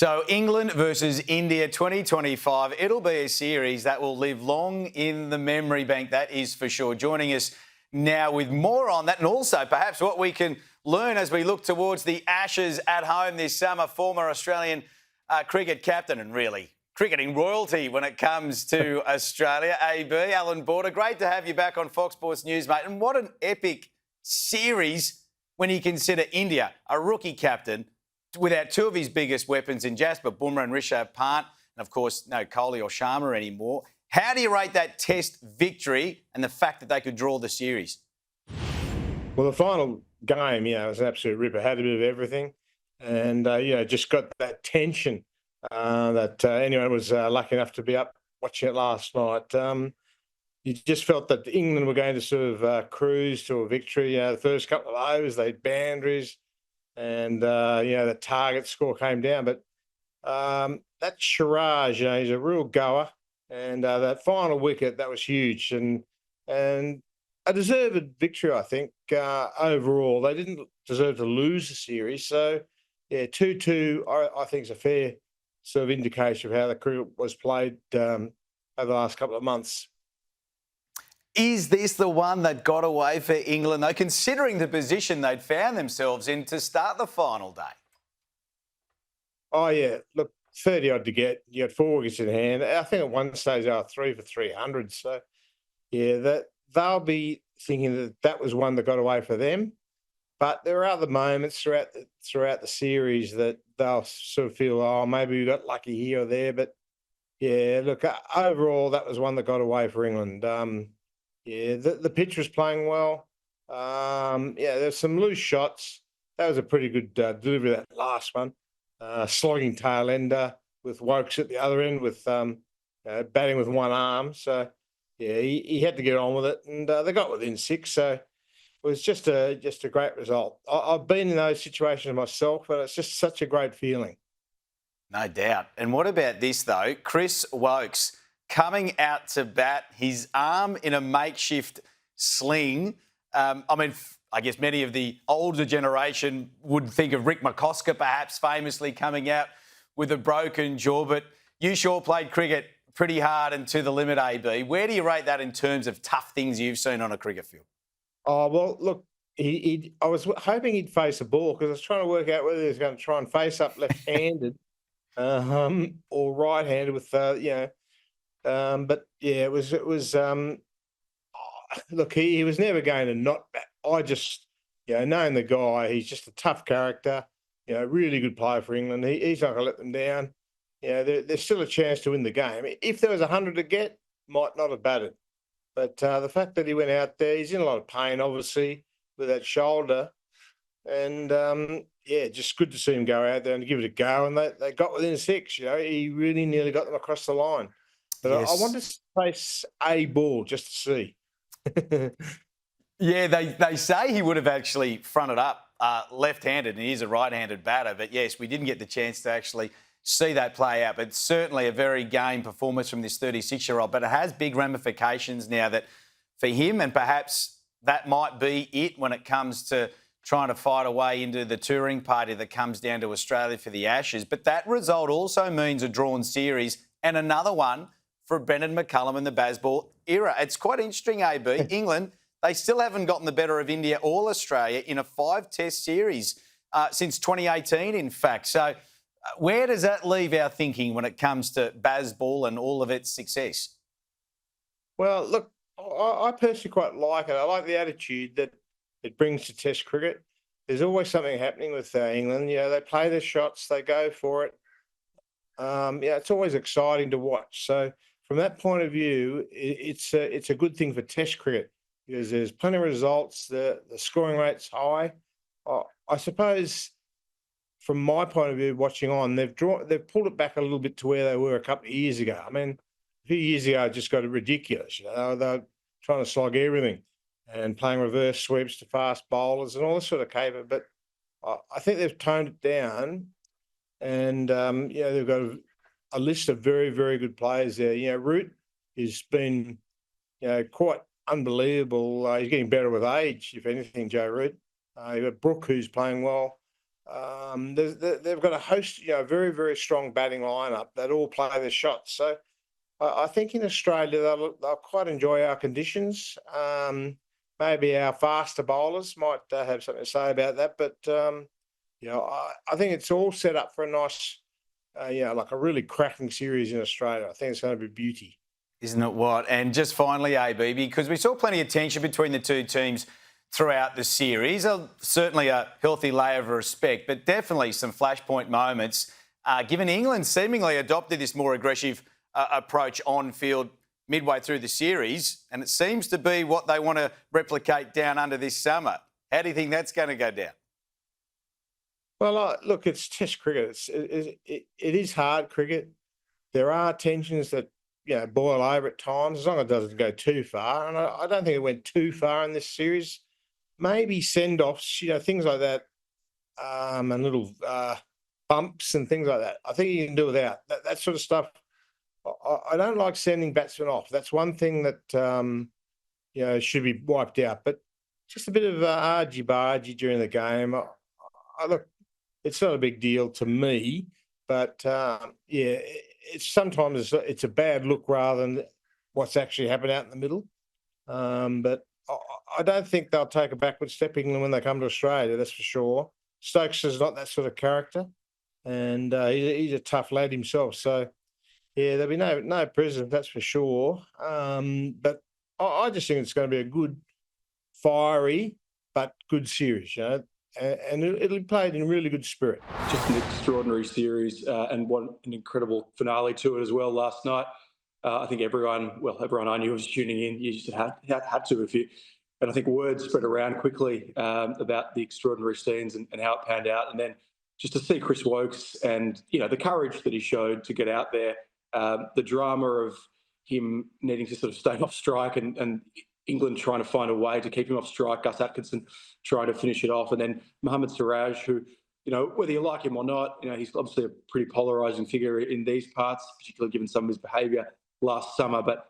So England versus India 2025. It'll be a series that will live long in the memory bank, that is for sure. Joining us now with more on that, and also perhaps what we can learn as we look towards the Ashes at home this summer, former Australian cricket captain and really cricketing royalty when it comes to Australia, AB, Allan Border. Great to have you back on Fox Sports News, mate. And what an epic series when you consider India, a rookie captain, without two of his biggest weapons in Jasper Bumrah and Rishabh Pant, and of course no Kohli or Sharma anymore. How do you rate that Test victory and the fact that they could draw the series? Well, the final game, was an absolute ripper. Had a bit of everything, and just got that tension that anyone was lucky enough to be up watching it last night. You just felt that England were going to sort of cruise to a victory. The first couple of overs, they had boundaries. And, the target score came down. But that Siraj, he's a real goer. And that final wicket, that was huge. And a deserved victory, I think, overall. They didn't deserve to lose the series. So, 2-2, I think, is a fair sort of indication of how the cricket was played over the last couple of months. Is this the one that got away for England, though, considering the position they'd found themselves in to start the final day? Oh, yeah. Look, 30-odd to get. You had 4 wickets in hand. I think at one stage they were 3 for 300. So, they'll be thinking that was one that got away for them. But there are other moments throughout the series that they'll sort of feel, oh, maybe we got lucky here or there. But, look, overall, that was one that got away for England. The pitch was playing well. There's some loose shots. That was a pretty good delivery, that last one. Slogging tail ender with Wokes at the other end with batting with one arm. So, he had to get on with it. And they got within 6. So, it was just a great result. I've been in those situations myself, but it's just such a great feeling. No doubt. And what about this, though? Chris Wokes coming out to bat, his arm in a makeshift sling. I guess many of the older generation would think of Rick McCosker perhaps famously coming out with a broken jaw, but you sure played cricket pretty hard and to the limit, AB. Where do you rate that in terms of tough things you've seen on a cricket field? Oh, well, look, I was hoping he'd face a ball because I was trying to work out whether he was going to try and face up left-handed or right-handed with, but it was. Look, he was never going to not bat. I just, knowing the guy, he's just a tough character. Really good player for England. He's not going to let them down. There's still a chance to win the game. If there was 100 to get, might not have batted. But the fact that he went out there, he's in a lot of pain, obviously, with that shoulder. And just good to see him go out there and give it a go. And they got within 6. He really nearly got them across the line. But yes. I wanted to face a ball just to see. They say he would have actually fronted up left-handed, and he's a right-handed batter. But yes, we didn't get the chance to actually see that play out. But certainly a very game performance from this 36-year-old. But it has big ramifications now that for him, and perhaps that might be it when it comes to trying to fight a way into the touring party that comes down to Australia for the Ashes. But that result also means a drawn series and another one for Brendan McCullum and the bazball era. It's quite interesting, AB. England, they still haven't gotten the better of India or Australia in a 5-test series since 2018, in fact. So where does that leave our thinking when it comes to bazball and all of its success? Well, look, I personally quite like it. I like the attitude that it brings to Test cricket. There's always something happening with England. They play their shots, they go for it. It's always exciting to watch. So from that point of view, it's a good thing for Test cricket because there's plenty of results. The scoring rate's high. I suppose, from my point of view, watching on, they've pulled it back a little bit to where they were a couple of years ago. I mean, a few years ago, it just got ridiculous. They're trying to slog everything and playing reverse sweeps to fast bowlers and all this sort of caper. But I think they've toned it down, and they've got a list of very, very good players there. Root has been, quite unbelievable. He's getting better with age, if anything, Joe Root. You've got Brook, who's playing well. They've got a host, very, very strong batting lineup that all play their shots. So I think in Australia they'll quite enjoy our conditions. Maybe our faster bowlers might have something to say about that, but I think it's all set up for a nice, like a really cracking series in Australia. I think it's going to be beauty. Isn't it what? And just finally, AB, because we saw plenty of tension between the two teams throughout the series, certainly a healthy layer of respect, but definitely some flashpoint moments, given England seemingly adopted this more aggressive approach on field midway through the series, and it seems to be what they want to replicate down under this summer. How do you think that's going to go down? Well, look, it's Test cricket. It is hard cricket. There are tensions that boil over at times, as long as it doesn't go too far. And I don't think it went too far in this series. Maybe send-offs, things like that, and little bumps and things like that. I think you can do without that sort of stuff. I don't like sending batsmen off. That's one thing that should be wiped out. But just a bit of argy-bargy during the game. Look, it's not a big deal to me, but it's sometimes it's a bad look rather than what's actually happened out in the middle. But I don't think they'll take a backward step England when they come to Australia. That's for sure. Stokes is not that sort of character, and he's a tough lad himself. So yeah, there'll be no prisoners, that's for sure. But I just think it's going to be a good, fiery but good series. And it'll be played in really good spirit. Just an extraordinary series, and what an incredible finale to it as well last night. I think everyone I knew was tuning in. You just had to and I think word spread around quickly about the extraordinary scenes and how it panned out. And then just to see Chris Wokes and the courage that he showed to get out there, the drama of him needing to sort of stay off strike and England trying to find a way to keep him off strike, Gus Atkinson trying to finish it off, and then Mohammad Siraj, who, whether you like him or not, he's obviously a pretty polarising figure in these parts, particularly given some of his behaviour last summer. But,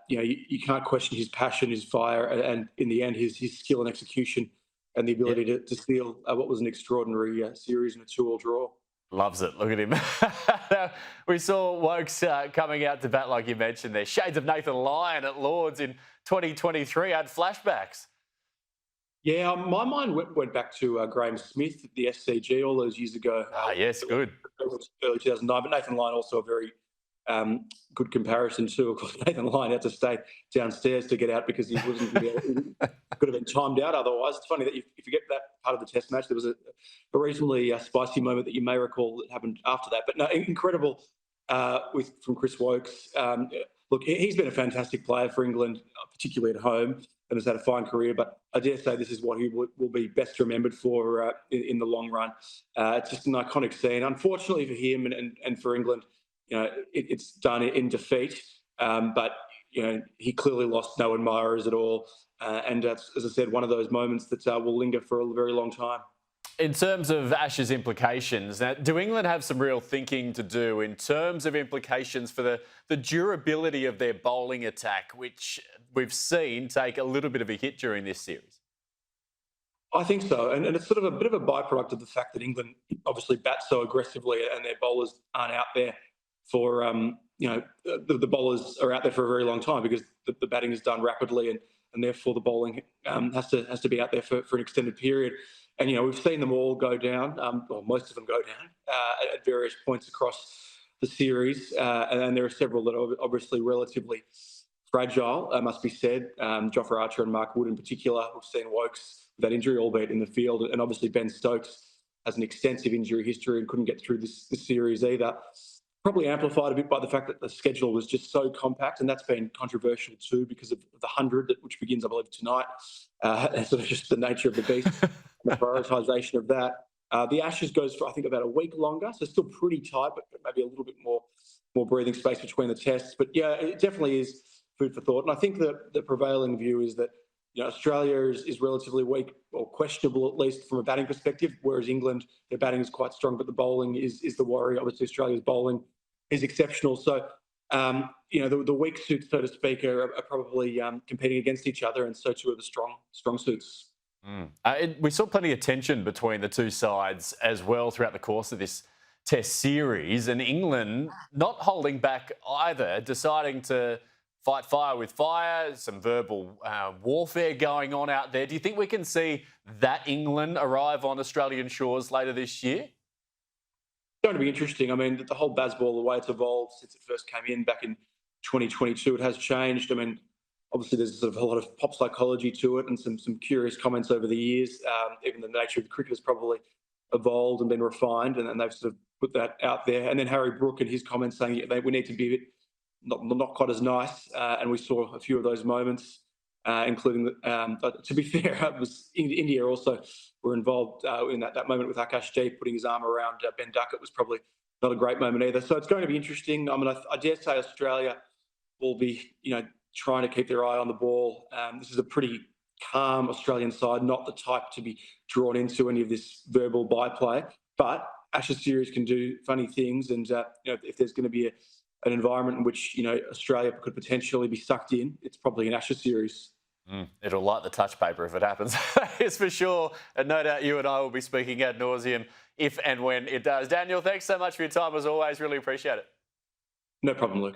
you can't question his passion, his fire, and in the end, his skill and execution and the ability to steal what was an extraordinary series in a 2-2 draw. Loves it. Look at him. We saw Wokes coming out to bat, like you mentioned there. Shades of Nathan Lyon at Lords in 2023. I had flashbacks. Yeah, my mind went back to Graham Smith at the SCG all those years ago. Yes, good. Early 2009. But Nathan Lyon also a very good comparison too. Of course, Nathan Lyon had to stay downstairs to get out because he wasn't could have been timed out otherwise. It's funny that if you get that part of the Test match, there was a reasonably spicy moment that you may recall that happened after that. But no, incredible from Chris Wokes. Look, he's been a fantastic player for England, particularly at home, and has had a fine career. But I dare say this is what he will be best remembered for in the long run. It's just an iconic scene. Unfortunately for him and for England, it's done in defeat. But he clearly lost no admirers at all. And as I said, one of those moments that will linger for a very long time. In terms of Ashes implications, now, do England have some real thinking to do in terms of implications for the durability of their bowling attack, which we've seen take a little bit of a hit during this series? I think so. And it's sort of a bit of a byproduct of the fact that England obviously bat so aggressively and their bowlers aren't out there for, the bowlers are out there for a very long time because the batting is done rapidly and therefore the bowling has to be out there for an extended period. And, we've seen them all go down, or most of them go down at various points across the series. And there are several that are obviously relatively fragile, must be said. Jofra Archer and Mark Wood in particular. We've seen Wokes with that injury, albeit in the field. And obviously Ben Stokes has an extensive injury history and couldn't get through this series either. Probably amplified a bit by the fact that the schedule was just so compact, and that's been controversial too because of the 100, which begins, I believe, tonight. And sort of just the nature of the beast, and the prioritisation of that. The Ashes goes for, I think, about a week longer, so still pretty tight, but maybe a little bit more breathing space between the tests. But yeah, it definitely is food for thought. And I think that the prevailing view is that Australia is relatively weak or questionable, at least from a batting perspective, whereas England, their batting is quite strong, but the bowling is the worry. Obviously, Australia's bowling is exceptional. So, the weak suits, so to speak, are probably competing against each other, and so too are the strong suits. We saw plenty of tension between the two sides as well throughout the course of this Test series, and England not holding back either, deciding to fight fire with fire, some verbal warfare going on out there. Do you think we can see that England arrive on Australian shores later this year? It's going to be interesting. I mean, the whole bazball, the way it's evolved since it first came in back in 2022, it has changed. I mean, obviously there's sort of a lot of pop psychology to it and some curious comments over the years. Even the nature of the cricket has probably evolved and been refined, and they've sort of put that out there. And then Harry Brook and his comments saying we need to be a bit not quite as nice, and we saw a few of those moments, including, to be fair, it was India also were involved in that moment with Akash G putting his arm around Ben Duckett was probably not a great moment either. So it's going to be interesting. I mean, I dare say Australia will be, trying to keep their eye on the ball. This is a pretty calm Australian side, not the type to be drawn into any of this verbal byplay. But Ashes series can do funny things, and if there's going to be an environment in which Australia could potentially be sucked in, it's probably an Ashes series. It'll light the touch paper if it happens. It's for sure. And no doubt you and I will be speaking ad nauseum if and when it does. Daniel, thanks so much for your time as always. Really appreciate it. No problem, Luke.